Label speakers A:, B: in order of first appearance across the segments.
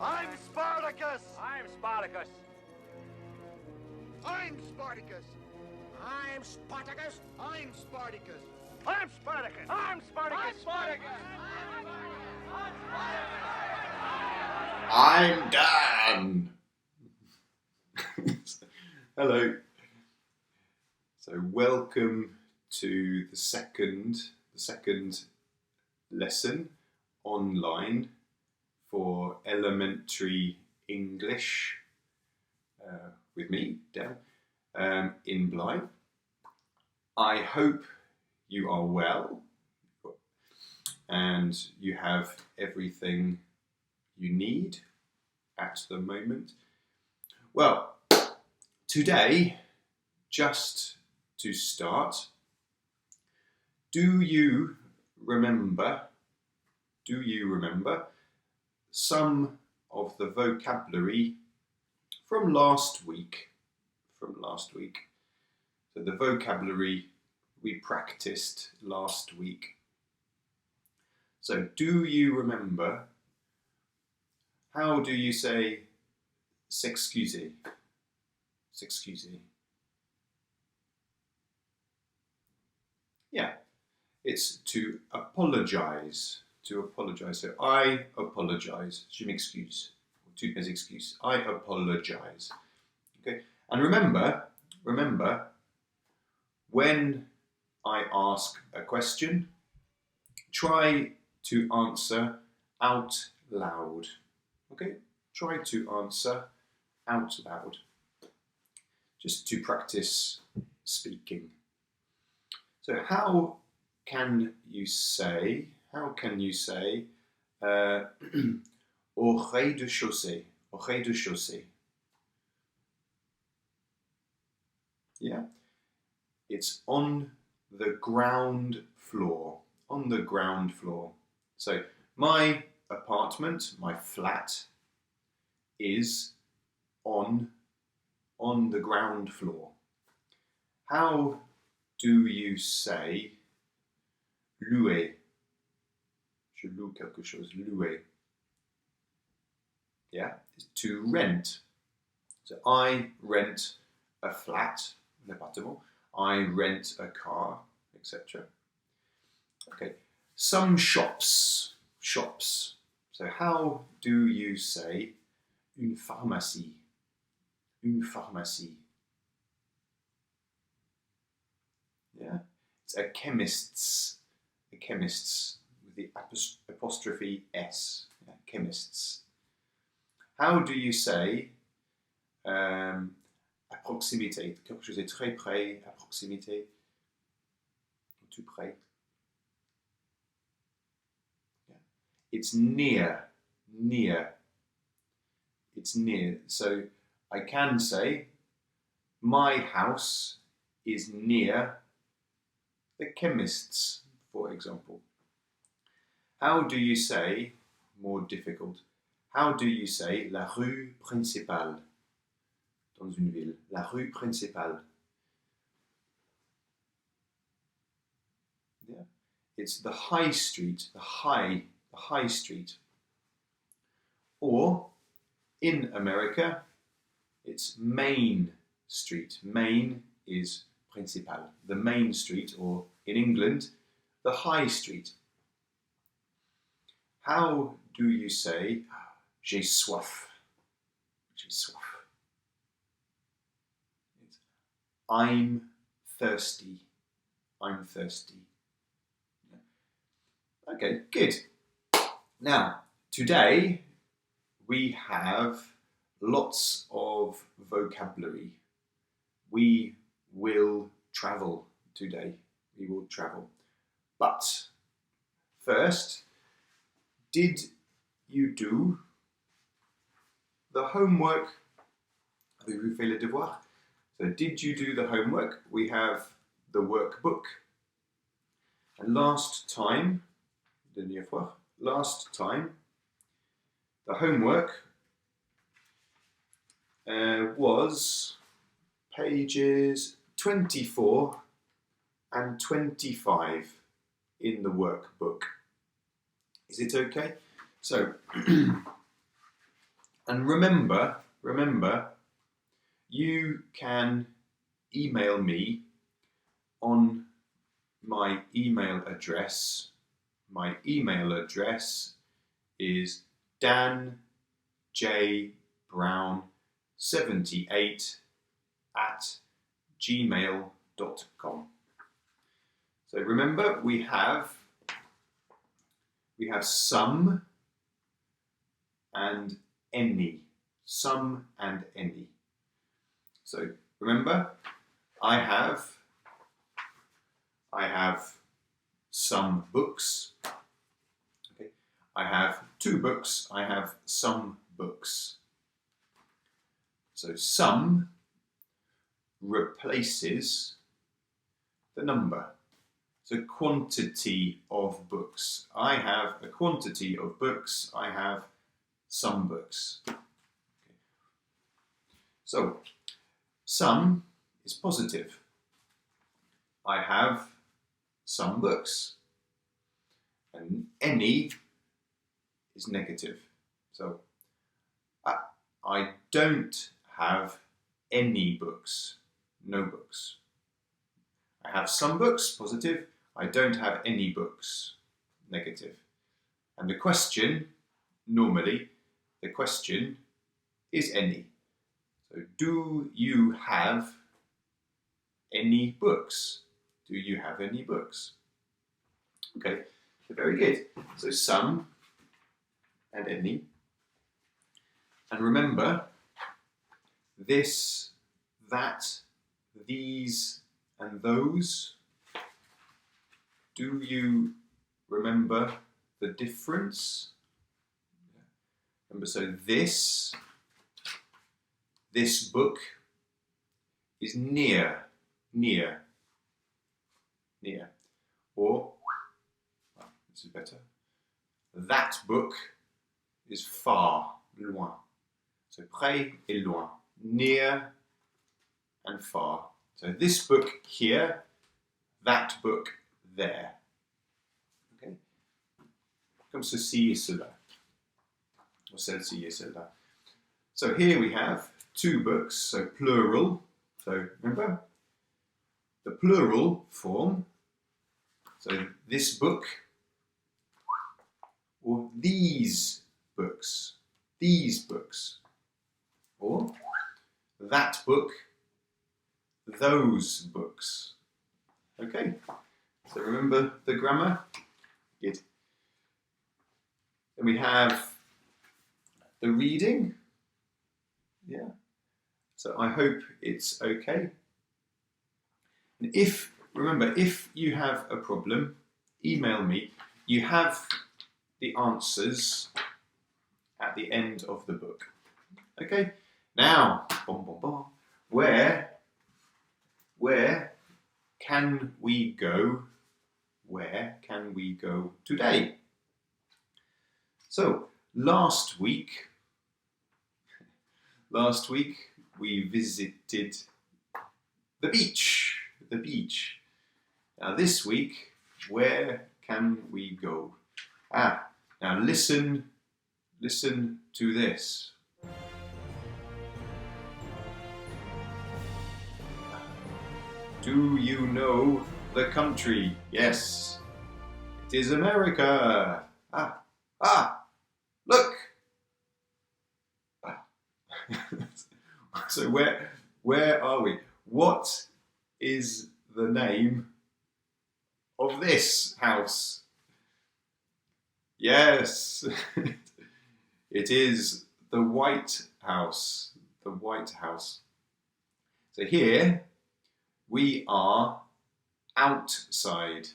A: I'm Spartacus!
B: I'm Spartacus.
A: I'm Spartacus!
C: I'm Spartacus.
A: I'm Spartacus!
B: I'm Spartacus. I'm Spartacus.
D: I'm Dan. Hello. So welcome to the second lesson online for elementary English with me, Dan, in Blaye. I hope you are well and you have everything you need at the moment. Well, today, just to start, do you remember some of the vocabulary from last week? So the vocabulary we practiced last week. So do you remember, how do you say s'excuser? S'excuser. Yeah, it's to apologize. To apologize. So I apologize. Je m'excuse. Toutes mes excuses. I apologize. Okay. And remember, when I ask a question, try to answer out loud. Okay? Try to answer out loud. Just to practice speaking. So how can you say au rez-de-chaussée? Au rez-de-chaussée. Yeah? It's on the ground floor. On the ground floor. So my apartment, my flat, is on the ground floor. How do you say louer? Je loue quelque chose. Louer. Yeah, it's to rent. So I rent a flat, un appartement. I rent a car, etc. Okay. Some shops. So how do you say une pharmacie? Une pharmacie. Yeah, it's a chemist's with the apostrophe S. Yeah, chemists. How do you say à proximité? Quelque chose est très près, à proximité, tout près. Yeah. It's near. It's near. So I can say my house is near the chemist's, for example. How do you say, more difficult, how do you say la rue principale dans une ville? La rue principale. Yeah. It's the high street, the high street. Or in America, it's Main Street. Main is principal, the main street, or in England, the high street. How do you say j'ai soif? J'ai soif. It's, I'm thirsty. I'm thirsty. Okay, good. Now, today we have lots of vocabulary. We will travel today. We will travel. But first, did you do the homework? Avez-vous fait le devoir? So did you do the homework? We have the workbook. And last time, the homework was pages 24 and 25 in the workbook. Is it okay? So And remember, you can email me on my email address. My email address is danjbrown78@gmail.com. So remember, we have some and any. Some and any. So remember, I have some books. Okay. I have 2 books. I have some books. So some replaces the number. So quantity of books. I have a quantity of books. I have some books. Okay. So some is positive. I have some books. And any is negative. So I don't have any books. No books. I have some books, positive. I don't have any books, negative. And the question, normally, the question is any. So do you have any books? Do you have any books? Okay, so very good. So some and any. And remember, this, that, these, and those. Do you remember the difference? Remember, so this book is near. Or, well, this is better. That book is far, loin. So près et loin, near and far. So this book here, that book there. Okay? Comme ceci et cela. Or celle-ci et celle-là. So here we have 2 books, so plural. So remember, the plural form. So this book, or these books, or that book, those books. Okay, so remember the grammar? Good. Then we have the reading. Yeah. So I hope it's okay. And remember, if you have a problem, email me. You have the answers at the end of the book. Okay? Now, where can we go? Where can we go today? So, last week we visited the beach. Now this week, where can we go? Now listen to this. Do you know the country? Yes, it is America. Look. So where are we? What is the name of this house? Yes, it is the White House. The White House. So here we are outside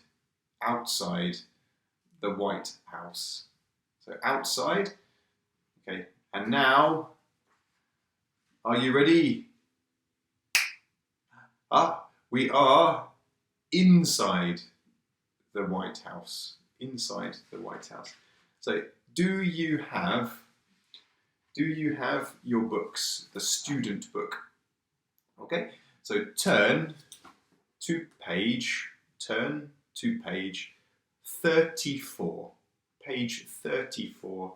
D: the White House. So outside. Okay, and now, are you ready? We are inside the White House. Inside the White House. So, do you have your books, the student book? Okay, so turn to page 34. Page 34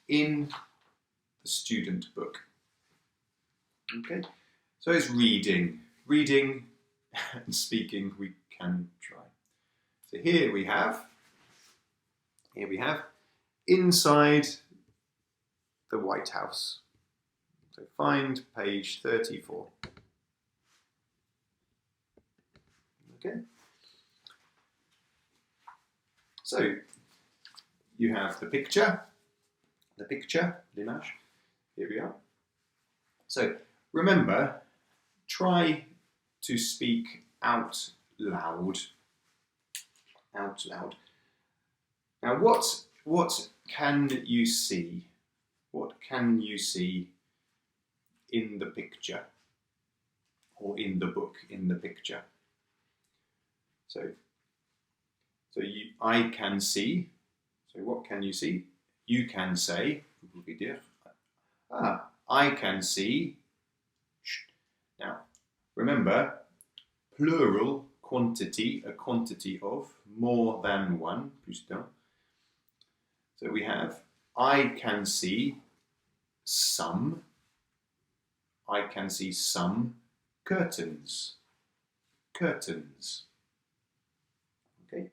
D: in a student book. Okay, so it's reading. Reading and speaking we can try. So here we have inside the White House. So find page 34. Okay. So you have the picture, l'image. Here we are. So remember, try to speak out loud. Out loud. Now, what can you see? What can you see in the picture, or in the book? In the picture. So I can see. So what can you see? You can say. Vous pouvez dire. I can see. Now, remember, plural quantity, a quantity of, more than one, plus d'un. So we have, I can see some. I can see some curtains. Curtains. Okay.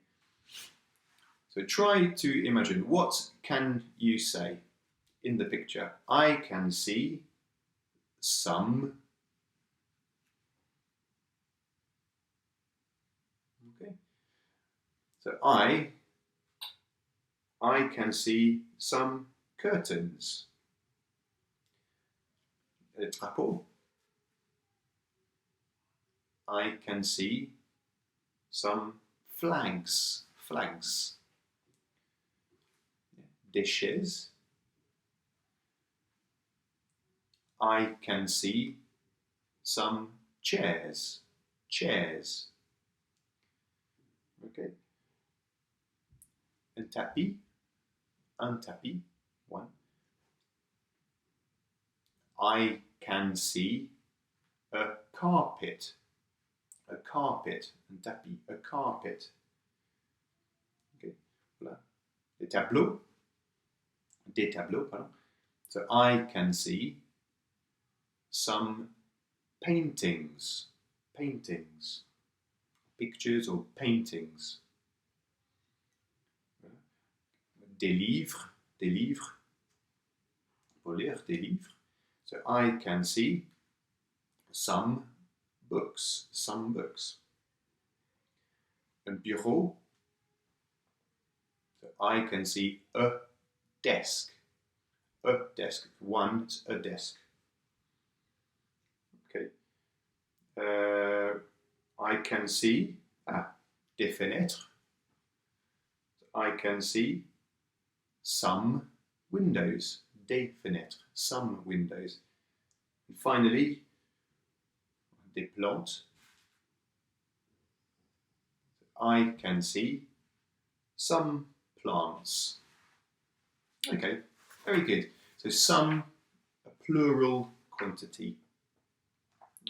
D: So try to imagine, what can you say in the picture? I can see some. Okay. So I can see some curtains. Le drapeau. I can see some flags. Flags. Dishes. I can see some chairs. Chairs. Okay. Un tapis. Un tapis. One. I can see a carpet. A carpet. Un tapis. A carpet. Okay. Voilà. Des tableaux. Des tableaux, pardon. So I can see some paintings. Paintings. Pictures or paintings. Des livres. Des livres. Pour lire, des livres. So I can see some books. Some books. Un bureau. So I can see a desk. A desk. One, a desk. Okay. I can see des fenêtres. I can see some windows. Des fenêtres. Some windows. And finally, des plantes. I can see some plants. Okay, very good. So some, a plural quantity.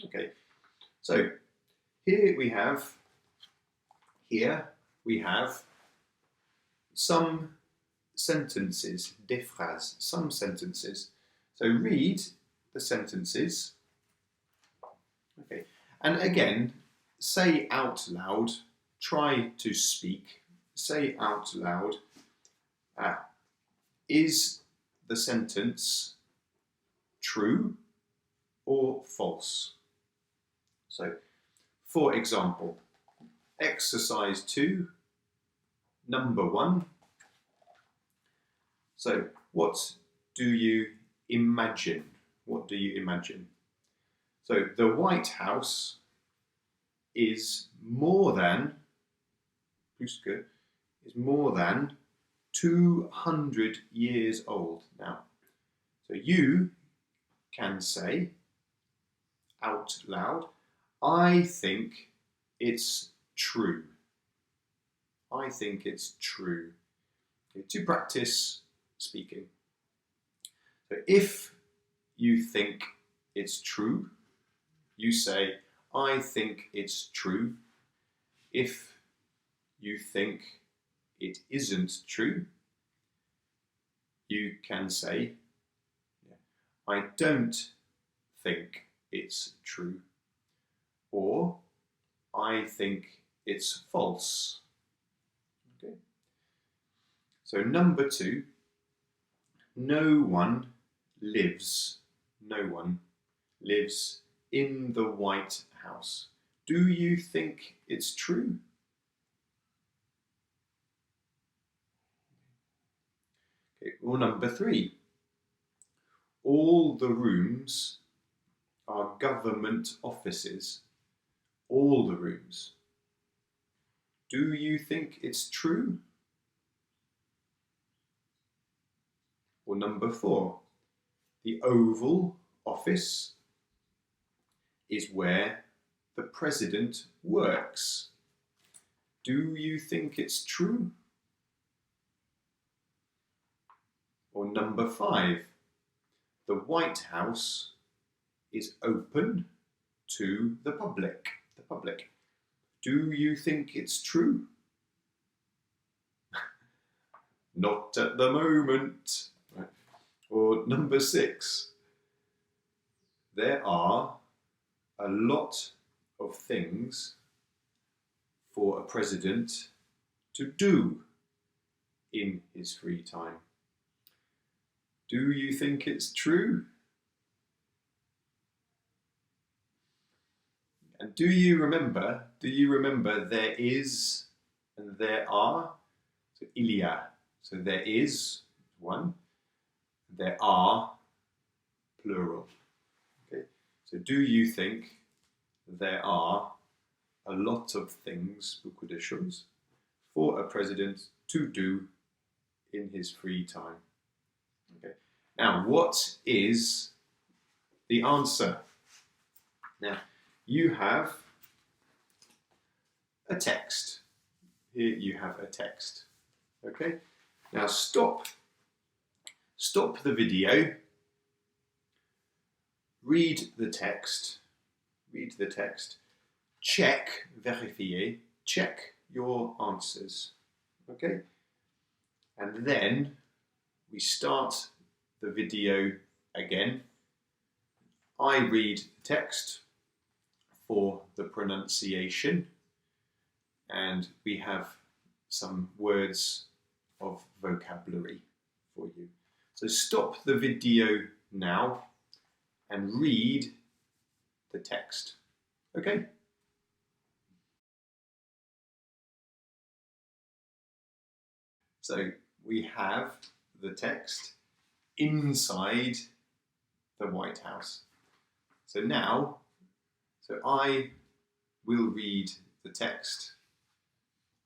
D: Okay, so here we have some sentences, des phrases, some sentences. So read the sentences. Okay, and again, say out loud, try to speak, say out loud, is the sentence true or false? So, for example, exercise 2, number 1. So, what do you imagine? What do you imagine? So, the White House is more than, plus que, is more than 200 years old now. So you can say out loud, I think it's true. I think it's true. Okay, to practice speaking. So if you think it's true, you say, I think it's true. If you think it isn't true, you can say, I don't think it's true. Or I think it's false. Okay. So number 2, no one lives in the White House. Do you think it's true? Okay. Or number 3, all the rooms are government offices. All the rooms. Do you think it's true? Or number 4, the Oval Office is where the president works. Do you think it's true? Or number 5, the White House is open to the public. Do you think it's true? Not at the moment. Or number 6, there are a lot of things for a president to do in his free time. Do you think it's true? And do you remember there is and there are? So il y a. So there is one, there are plural. Okay. So do you think there are a lot of things, beaucoup de choses, for a president to do in his free time? Okay. Now, what is the answer? Now, you have a text. Here you have a text. Okay? Now stop the video. Read the text. Check, vérifier, check your answers. Okay? And then we start the video again. I read the text for the pronunciation, and we have some words of vocabulary for you. So stop the video now and read the text. Okay? So we have the text inside the White House. So I will read the text,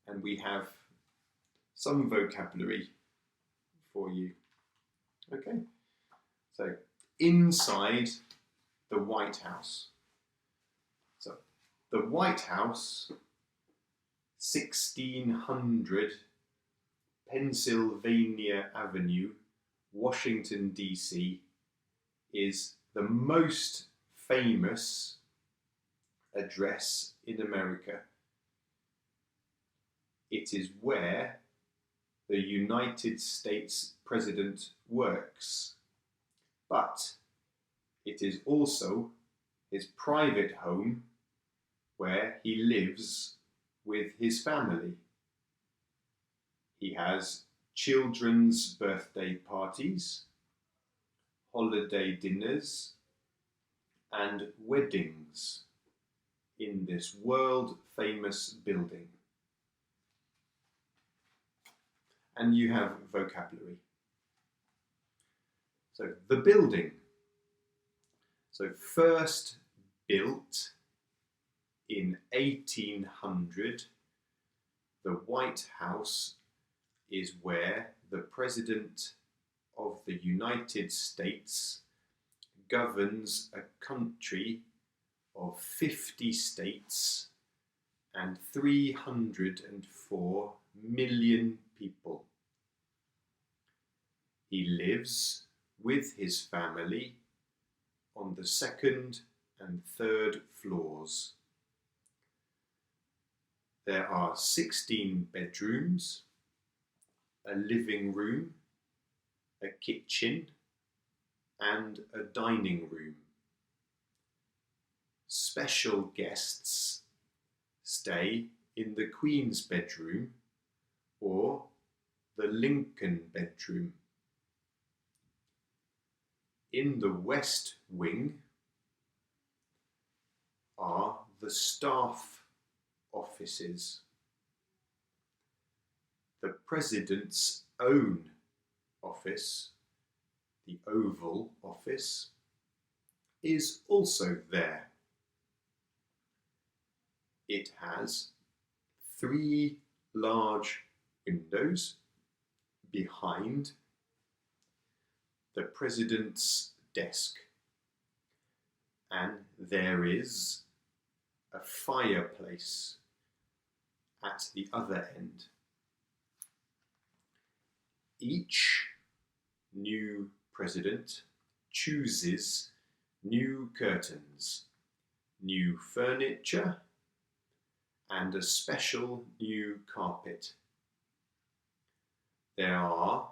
D: and we have some vocabulary for you. Okay? So, inside the White House. So, the White House, 1600 Pennsylvania Avenue, Washington, D.C., is the most famous address in America. It is where the United States President works, but it is also his private home where he lives with his family. He has children's birthday parties, holiday dinners, and weddings in this world-famous building. And you have vocabulary. So the building. So first built in 1800, the White House is where the President of the United States governs a country of 50 states and 304 million people. He lives with his family on the second and third floors. There are 16 bedrooms, a living room, a kitchen, and a dining room. Special guests stay in the Queen's bedroom or the Lincoln bedroom. In the West Wing are the staff offices. The President's own office, the Oval Office, is also there. It has 3 large windows behind the President's desk, and there is a fireplace at the other end. Each new president chooses new curtains, new furniture, and a special new carpet. There are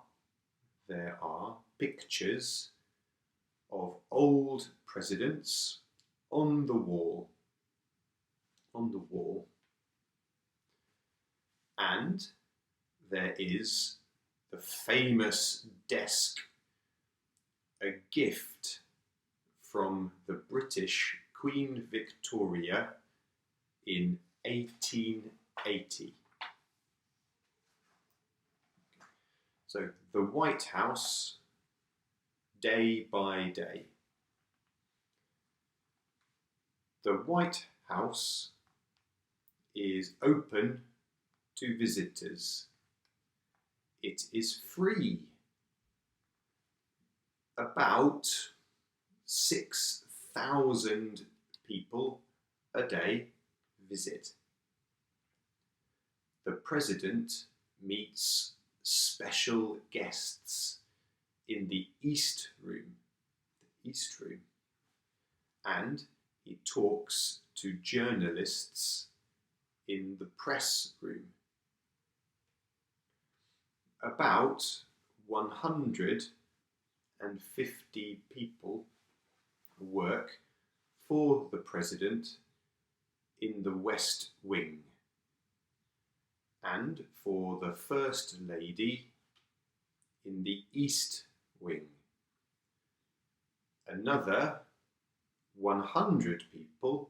D: pictures of old presidents on the wall. And there is the famous desk, a gift from the British Queen Victoria in 1880. So the White House, day by day. The White House is open to visitors. It is free. About 6,000 people a day visit. The President meets special guests in the East Room, and he talks to journalists in the press room. About 150 people work for the President in the West Wing, and for the First Lady in the East Wing. Another 100 people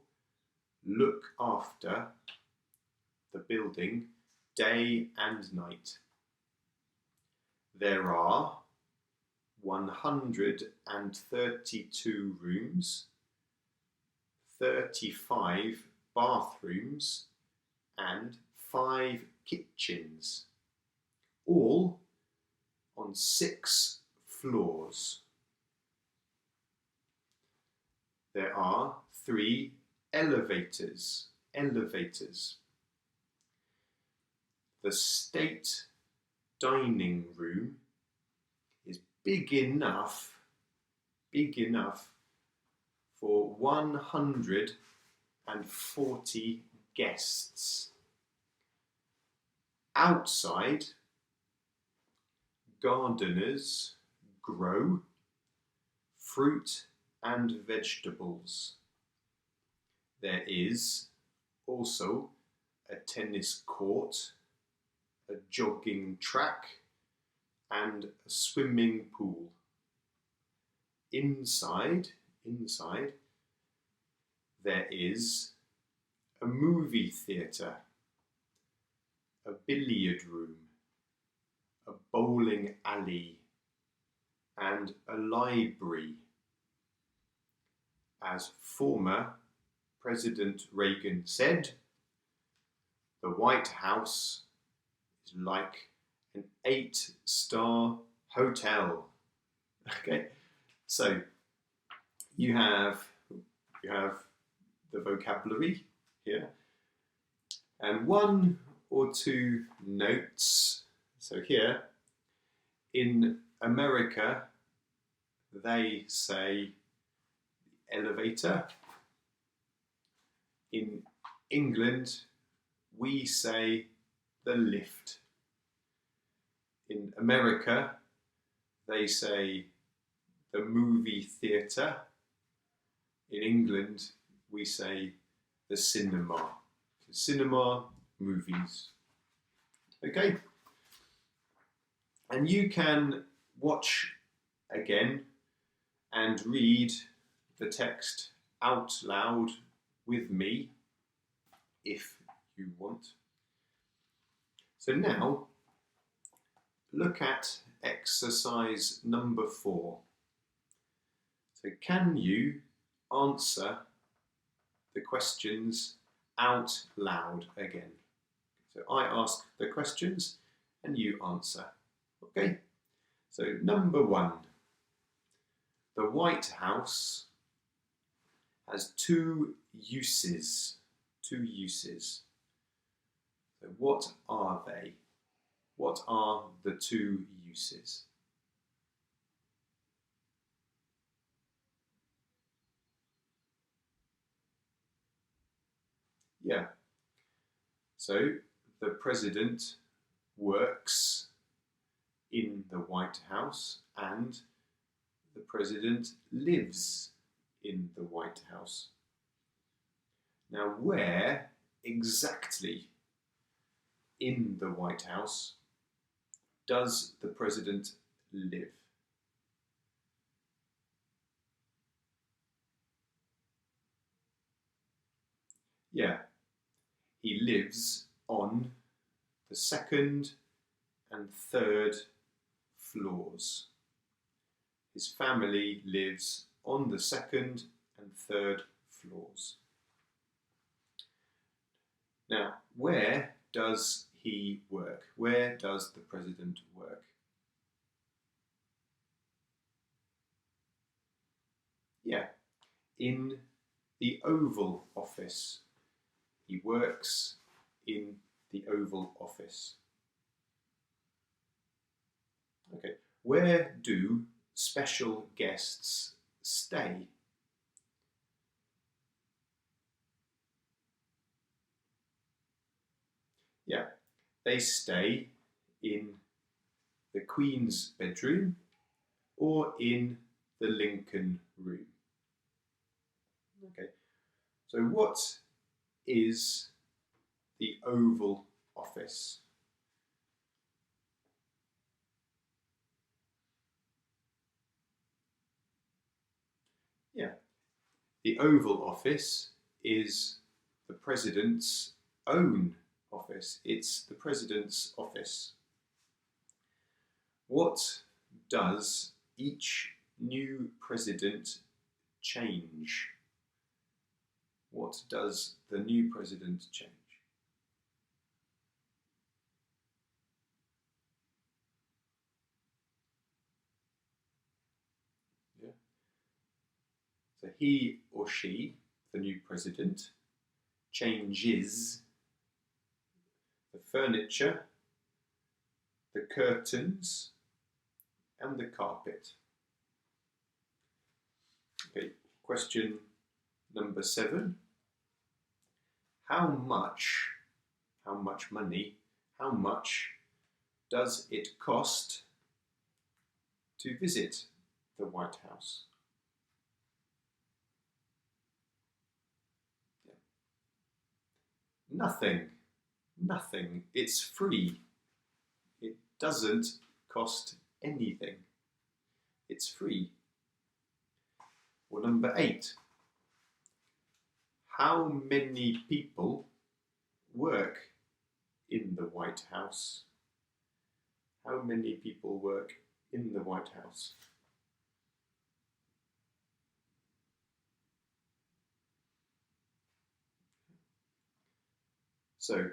D: look after the building day and night. There are 132 rooms, 35 bathrooms, and 5 kitchens, all on 6 floors. There are 3 elevators. The state dining room is big enough for 140 guests. Outside, gardeners grow fruit and vegetables. There is also a tennis court, a jogging track, and a swimming pool. Inside, there is a movie theatre, a billiard room, a bowling alley, and a library. As former President Reagan said, the White House is like an 8-star hotel. Okay, so you have the vocabulary here, and 1 or 2 notes. So here, in America, they say elevator. In England, we say the lift. In America, they say the movie theatre. In England, we say the cinema. Cinema, movies. Okay? And you can watch again and read the text out loud with me if you want. So now, look at exercise number 4. So can you answer the questions out loud again? So I ask the questions and you answer. Okay? So number 1. The White House has 2 uses. 2 uses. So what are they? What are the 2 uses? Yeah. So the president works in the White House and the president lives in the White House. Now, where exactly in the White House does the president live? Yeah, he lives on the 2nd and 3rd floors. His family lives on the 2nd and 3rd floors. Now, where does he work? Where does the president work? Yeah, in the Oval Office. He works in the Oval Office. Okay, where do special guests stay? Yeah, they stay in the Queen's bedroom or in the Lincoln room. Okay, so what is the Oval Office? Yeah, the Oval Office is the President's own office. It's the President's office. What does each new president change? What does the new president change? Yeah. So he or she, the new president, changes the furniture, the curtains, and the carpet. Okay, question number 7. How much money, how much does it cost to visit the White House? Yeah. Nothing. It's free. It doesn't cost anything. It's free. Or number 8. How many people work in the White House? How many people work in the White House? So,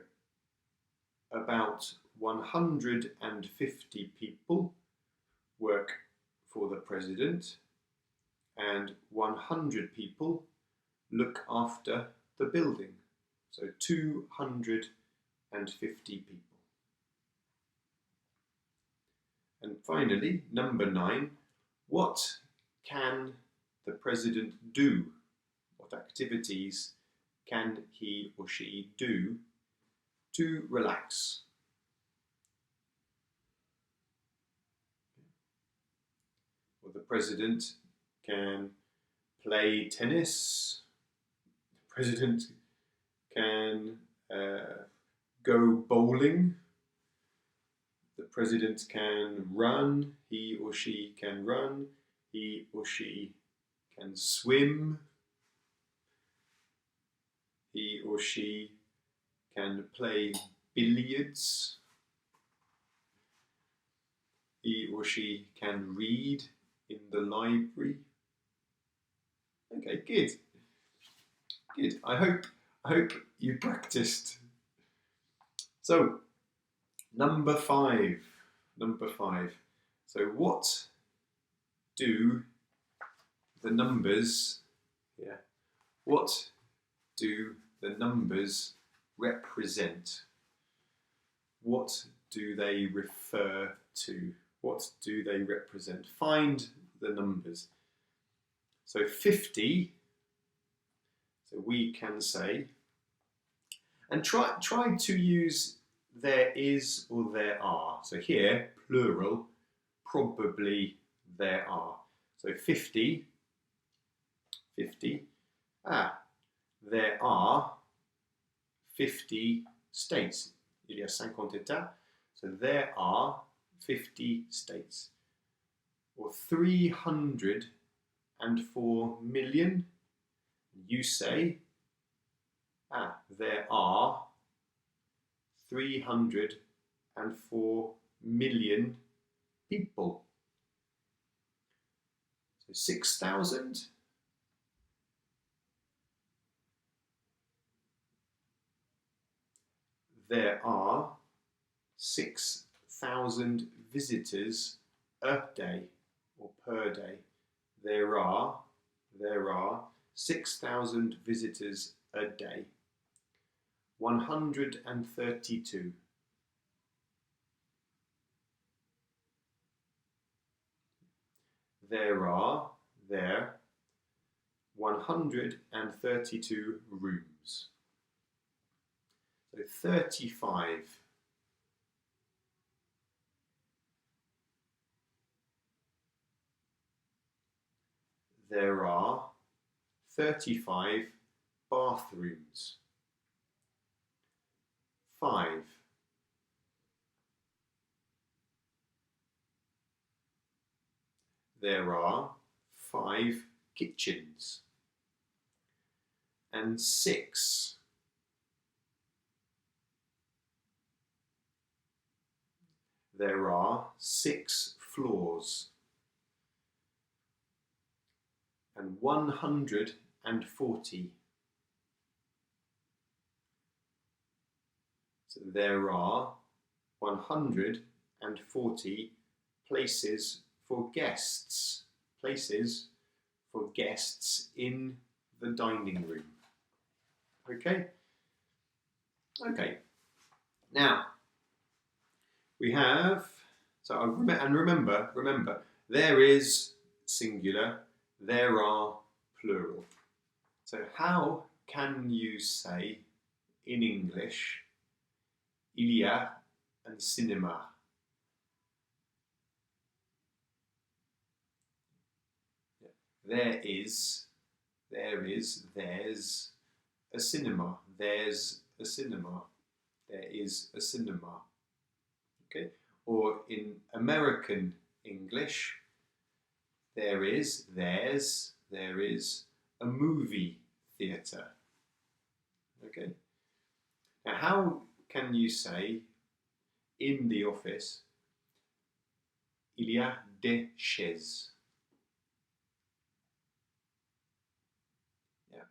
D: about 150 people work for the president and 100 people look after the building. So 250 people. And finally, number 9, what can the president do? What activities can he or she do to relax? Well, the president can play tennis. The president can go bowling. The president can run. He or she can run. He or she can swim. He or she can play billiards. He or she can read in the library. Okay, good. Good. I hope you practiced. So, number five. So what do the numbers what do the numbers represent? What do they refer to? What do they represent? Find the numbers. So 50, so we can say, and try to use there is or there are. So here, plural, probably there are. So 50, there are 50 states. Il y a 50 États. So there are 50 states. Or 304 million. You say, there are 304 million people. So 6,000. There are 6,000 visitors a day or per day. There are 6,000 visitors a day. 132. There are 132 rooms. So 35. There are 35 bathrooms. 5. There are 5 kitchens. And 6. There are 6 floors. And 140. So there are 140 places for guests. Places for guests in the dining room. Okay? Okay. Now, we have, remember, there is singular, there are plural. So how can you say in English, il y a un cinéma? There's a cinema. There's a cinema. There is a cinema. Okay? Or in American English, there's a movie theatre. Okay? Now, how can you say in the office, il y a des chaises? Yeah.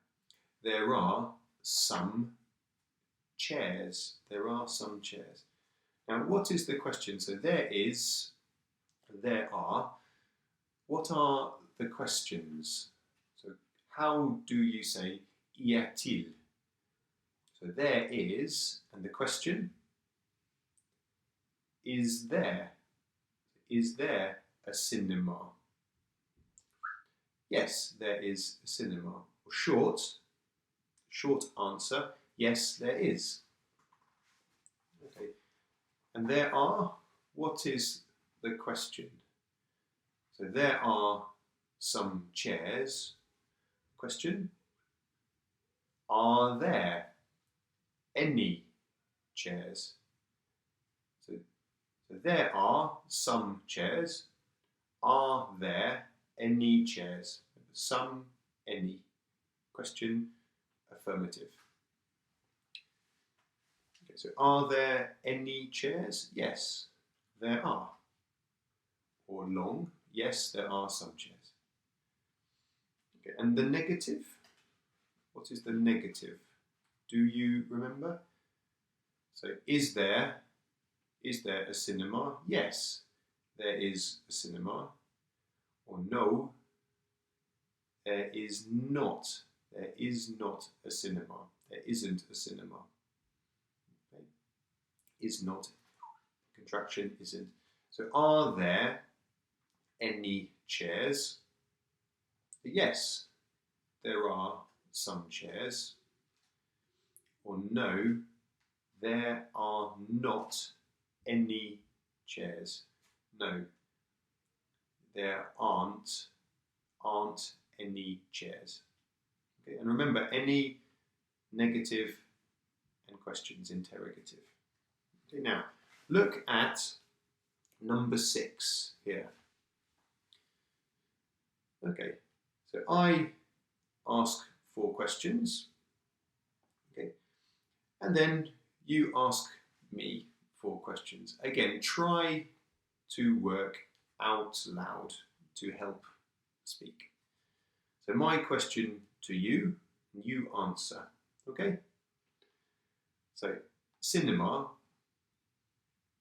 D: There are some chairs. There are some chairs. Now, what is the question? So there are. What are the questions? So how do you say y a-t-il? So there is, and the question, is there? Is there a cinema? Yes, there is a cinema. Short answer, yes, there is. Okay. And there are, what is the question? So there are some chairs. Question: are there any chairs? So there are some chairs. Are there any chairs? Some, any. Question: affirmative. Okay, so are there any chairs? Yes, there are. Or long: yes, there are some chairs. Okay, and the negative? What is the negative? Do you remember? So is there a cinema? Yes, there is a cinema. Or no, there is not. There is not a cinema. There isn't a cinema. Okay. Is not. Contraction isn't. So are there any chairs? Yes, there are some chairs. Or no, there are not any chairs. No, there aren't any chairs. Okay, and remember, any, negative, and questions interrogative. Okay, now look at number 6 here. Okay, so I ask 4 questions. Okay, and then you ask me 4 questions. Again, try to work out loud to help speak. So my question to you, you answer. Okay? So, cinema.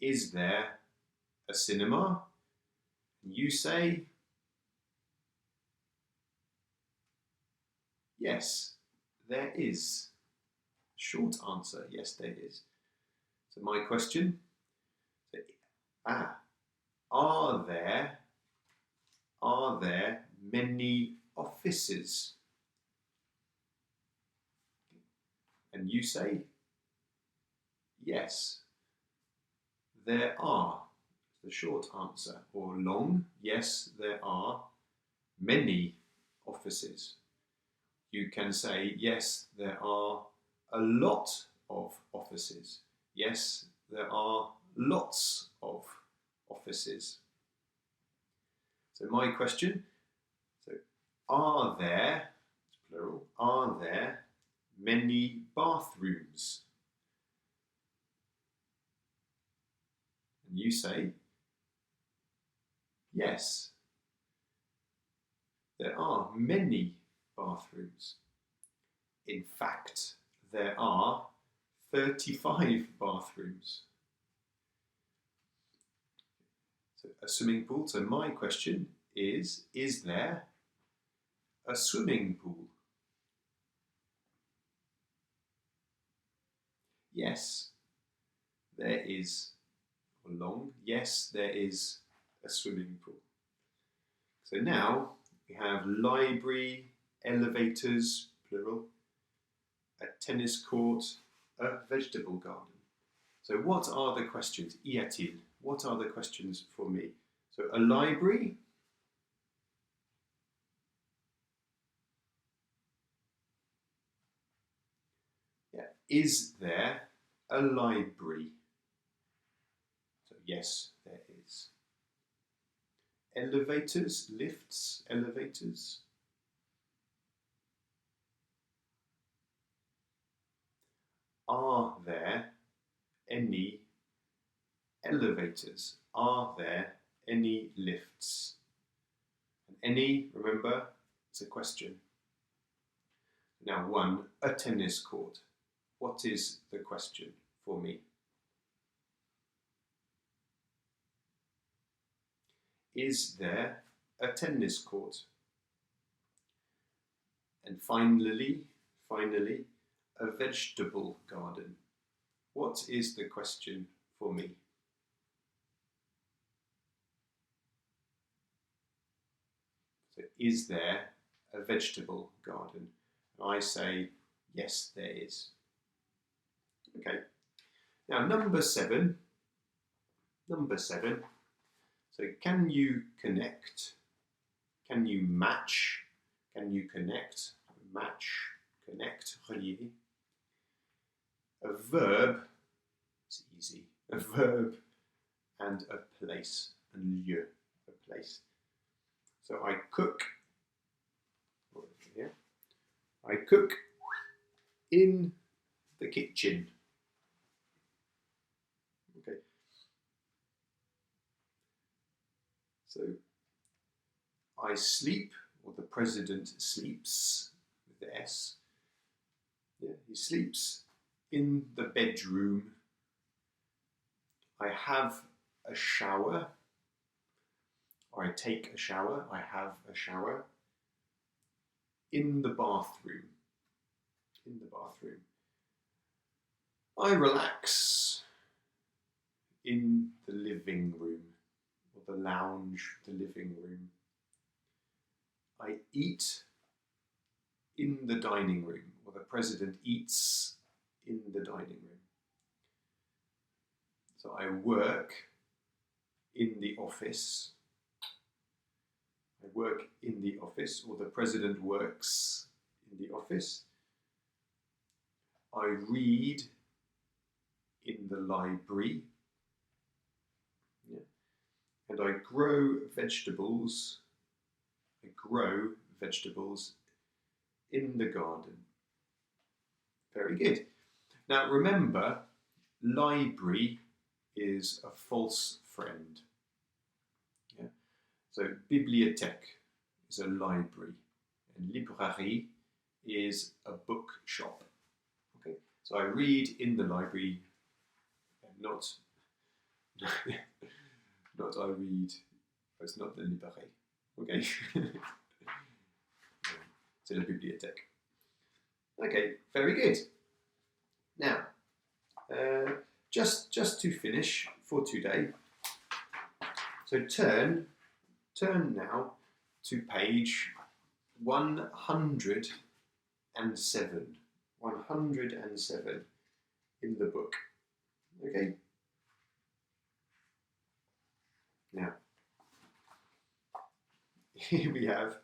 D: Is there a cinema? You say, yes, there is. Short answer, yes, there is. So my question, are there many offices? And you say, yes, there are. The short answer. Or long, yes, there are many offices. You can say, yes, there are a lot of offices. Yes, there are lots of offices. So my question, so are there, plural, are there many bathrooms? And you say, yes, there are many bathrooms. In fact, there are 35 bathrooms. So a swimming pool. So my question is there a swimming pool? Yes, there is. Or long, yes, there is a swimming pool. So now we have library, elevators, plural, a tennis court, a vegetable garden. So what are the questions? Y a-t-il? What are the questions for me? So a library. Yeah. Is there a library? So yes, there is. Elevators, lifts, elevators. Are there any elevators? Are there any lifts? And any, remember, it's a question. Now 1, a tennis court. What is the question for me? Is there a tennis court? And finally, a vegetable garden. What is the question for me? So is there a vegetable garden? And I say, yes, there is. Okay. Now number 7. So can you connect Can you match? Can you connect? Match, connect, relier. A verb is easy. A verb and a place, and lieu, a place. So I cook. Here. I cook in the kitchen. Okay. So I sleep, or the president sleeps with the S. Yeah, he sleeps in the bedroom. I have a shower, or I take a shower. I have a shower in the bathroom. In the bathroom. I relax in the living room, or the lounge, the living room. I eat in the dining room, or the president eats in the dining room. So I work in the office. I work in the office, or the president works in the office. I read in the library. Yeah. And I grow vegetables. I grow vegetables in the garden. Very good. Now remember, library is a false friend. Yeah? So bibliothèque is a library, and librairie is a bookshop. Okay, so I read in the library, and not I read. It's not the librairie. Okay, c'est la bibliothèque. Okay, very good. Now, just to finish for today. So turn now to page 107. 107 in the book. Okay. Now, here we have,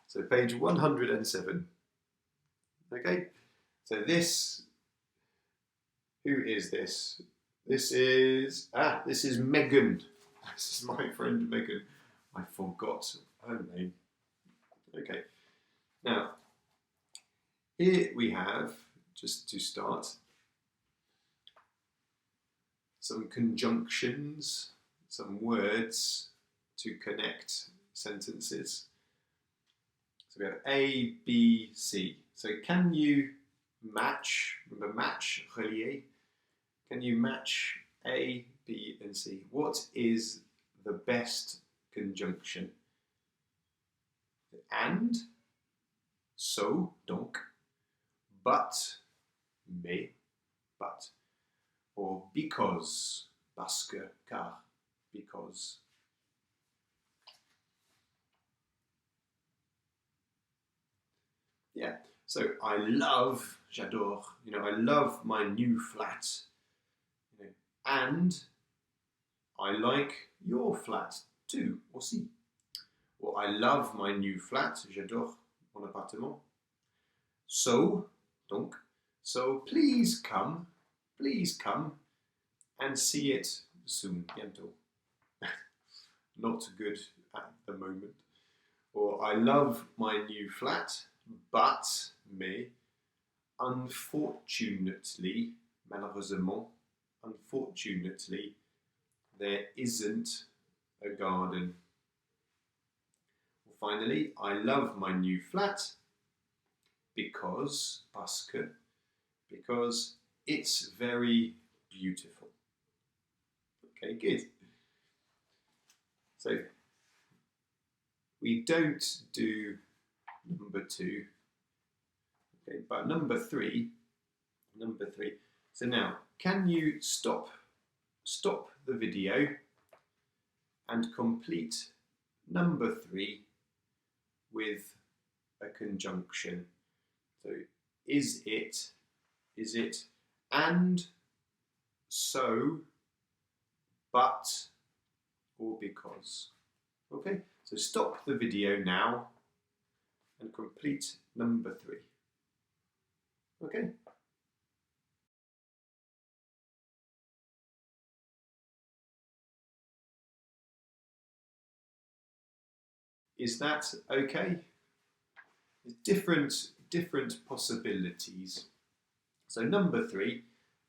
D: so page 107. Okay. So this, who is this? This is Megan. This is my friend Megan. I forgot her name. Okay. Now, here we have, just to start, some conjunctions, some words to connect sentences. So we have A, B, C. So can you match, remember match, relier? Can you match A, B, and C? What is the best conjunction? And, so, donc, but, mais, but, or because, parce que, car, because. Yeah, so I love, j'adore, I love my new flat, and I like your flat too, aussi. Or I love my new flat, j'adore mon appartement. So, donc, so please come and see it soon, bientôt. Not good at the moment. Or I love my new flat, but, mais, unfortunately, malheureusement, unfortunately, there isn't a garden. Finally, I love my new flat because, parce que, because it's very beautiful. Okay, good. So, we don't do number 2, okay, but number 3. So now, can you stop the video and complete number 3 with a conjunction? So, is it, and, so, but, or because? Okay, So stop the video now and complete number 3. Okay? Is that okay? Different possibilities. So number 3,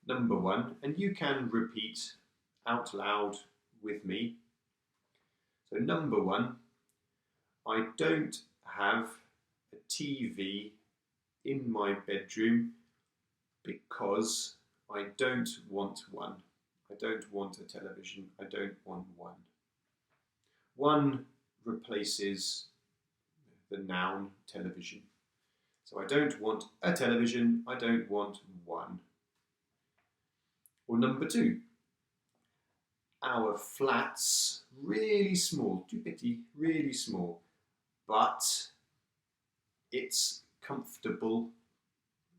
D: number 1, and you can repeat out loud with me. So number 1, I don't have a TV in my bedroom because I don't want one. I don't want a television. I don't want one. One replaces the noun television. So I don't want a television. I don't want one. Or number 2, our flat's really small, tout petit, really small, but it's comfortable.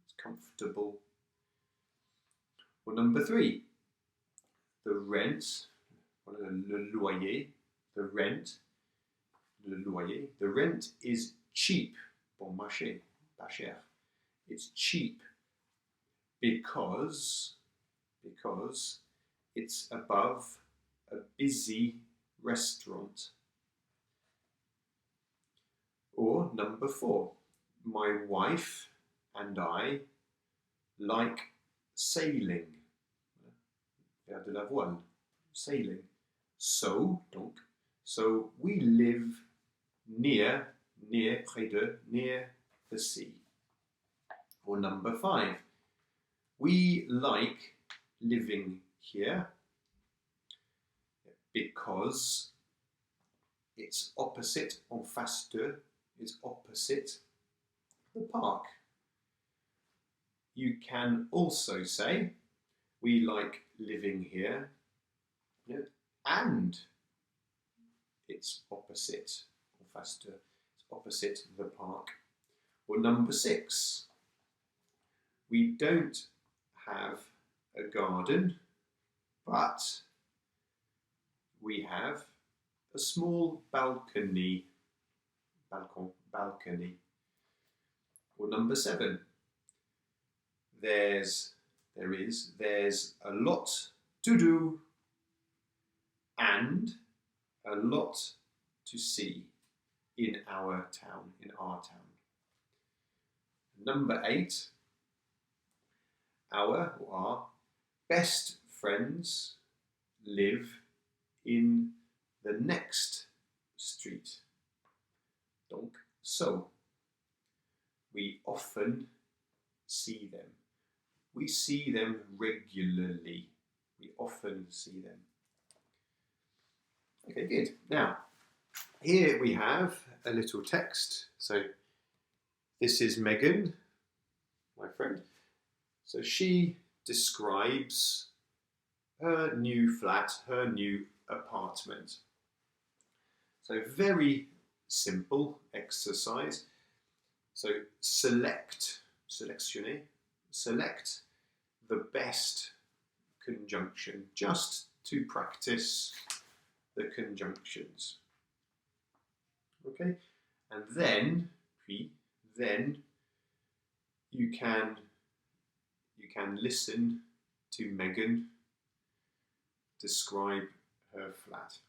D: It's comfortable. Or number 3, the rent, le loyer, the rent, le loyer, the rent is cheap, bon marché, pas cher. It's cheap because it's above a busy restaurant. Or number 4, my wife and I like sailing. Faire de la voile, sailing. So we live near près de, near the sea. Or number 5, we like living here because it's opposite, en face de, it's opposite the park. You can also say, we like living here, and it's opposite, en face de, it's opposite the park. Or number 6, we don't have a garden, but we have a small balcony. Balcony. Or number 7, there's a lot to do and a lot to see in our town, Number 8, our best friends live in the next street. Donc, so, we often see them. We see them regularly. We often see them. Okay, good. Now, here we have a little text. So, this is Megan, my friend. So she describes her new flat, her new apartment. So very simple exercise. So sélectionner, select the best conjunction, just to practice the conjunctions. Okay, and then you can listen to Megan describe her flat.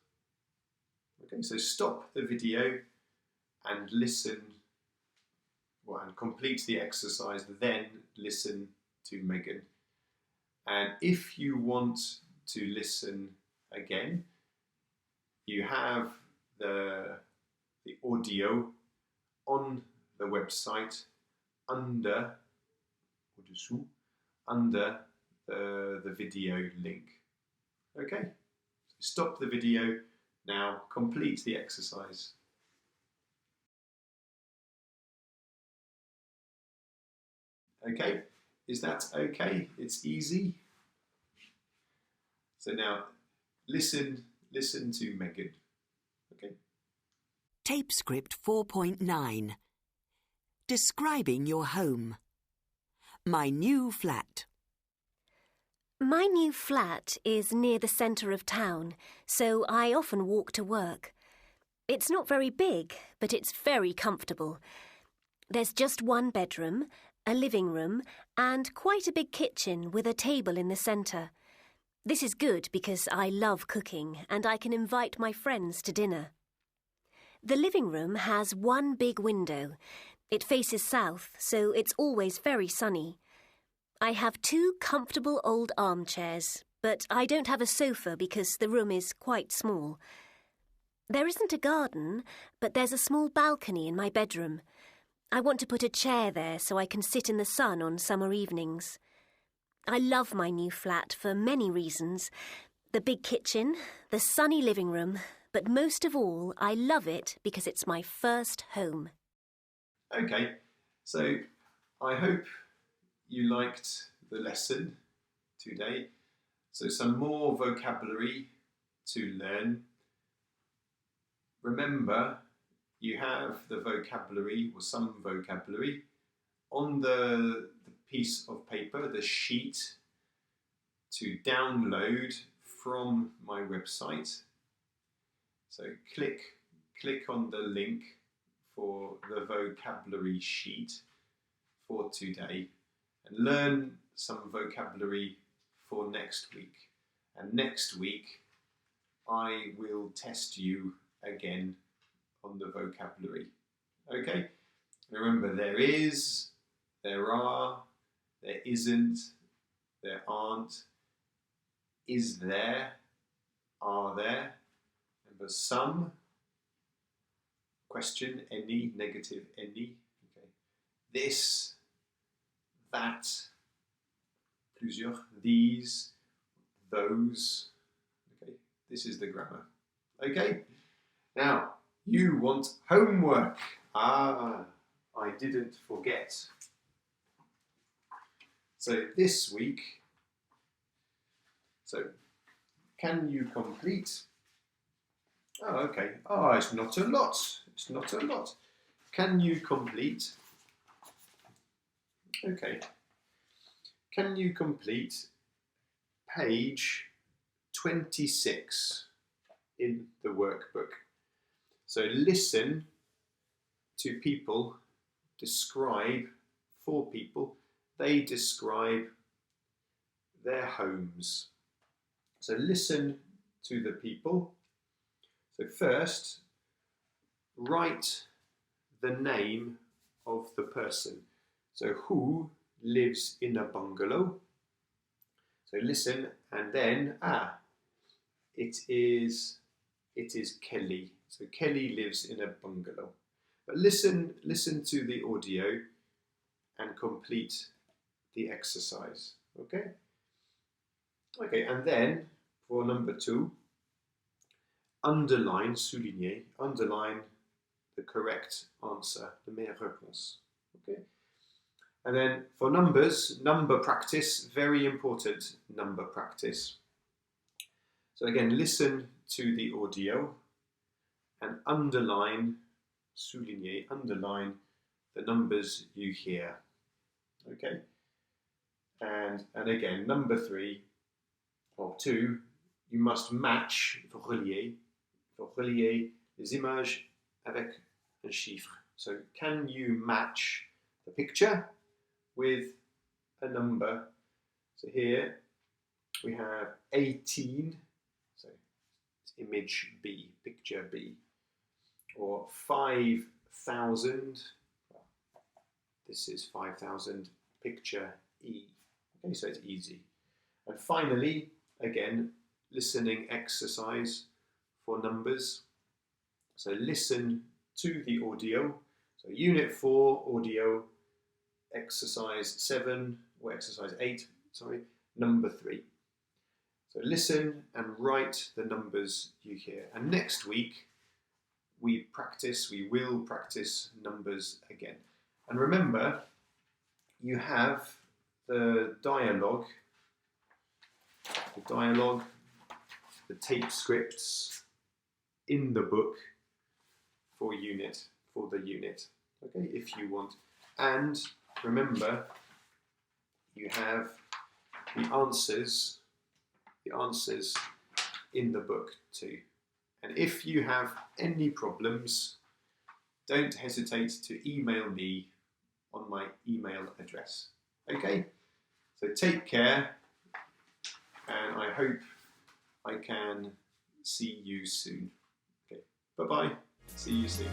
D: Okay, so stop the video and listen, and complete the exercise, then listen to Megan. And if you want to listen again, you have the audio on the website under the video link. Okay, so stop the video now, complete the exercise. Okay, is that okay? It's easy. So now listen to Megan. Okay.
E: Tape script 4.9. Describing your home. My new flat.
F: My new flat is near the centre of town, so I often walk to work. It's not very big, but it's very comfortable. There's just one bedroom, a living room, and quite a big kitchen with a table in the centre. This is good because I love cooking and I can invite my friends to dinner. The living room has one big window. It faces south, so it's always very sunny. I have 2 comfortable old armchairs, but I don't have a sofa because the room is quite small. There isn't a garden, but there's a small balcony in my bedroom. I want to put a chair there so I can sit in the sun on summer evenings. I love my new flat for many reasons. The big kitchen, the sunny living room, but most of all, I love it because it's my first home.
D: Okay, so I hope you liked the lesson today. So some more vocabulary to learn. Remember, you have the vocabulary or some vocabulary on the piece of paper, the sheet, to download from my website. So click on the link for the vocabulary sheet for today and learn some vocabulary for next week. And next week I will test you again on the vocabulary. Okay? Remember, there is, there are, there isn't, there aren't, is there, are there. Remember, some, question, any, negative, any. Okay. This, that, plusieurs, these, those. Okay, this is the grammar. Okay? Now, you want homework. I didn't forget. So this week, can you complete? Oh, okay. Oh, it's not a lot. It's not a lot. Can you complete? Okay. Can you complete page 26 in the workbook? So listen to people describe, for people, they describe their homes. So listen to the people. So first, write the name of the person. So who lives in a bungalow? So listen, and then, it is Kelly. So Kelly lives in a bungalow. But listen to the audio and complete the exercise. Okay? Okay, and then for number 2, underline, souligner, underline the correct answer, the meilleure réponse. Okay? And then for numbers, number practice, very important number practice. So again, listen to the audio and underline, souligner, underline the numbers you hear. Okay? And again, number 3 or 2, you must match, il faut relier les images avec un chiffre. So can you match the picture with a number? So here we have 18, so it's image B, picture B, or 5,000, this is 5,000, picture E. Okay, so it's easy. And finally, again, listening exercise for numbers. So listen to the audio. So unit 4, audio, exercise 7, or exercise 8, number 3. So listen and write the numbers you hear. And next week, we will practice numbers again. And remember, you have the dialogue, the tape scripts in the book for the unit, okay, if you want. And remember, you have the answers in the book too. And if you have any problems, don't hesitate to email me on my email address. Okay? So take care, and I hope I can see you soon. Okay, bye-bye. See you soon.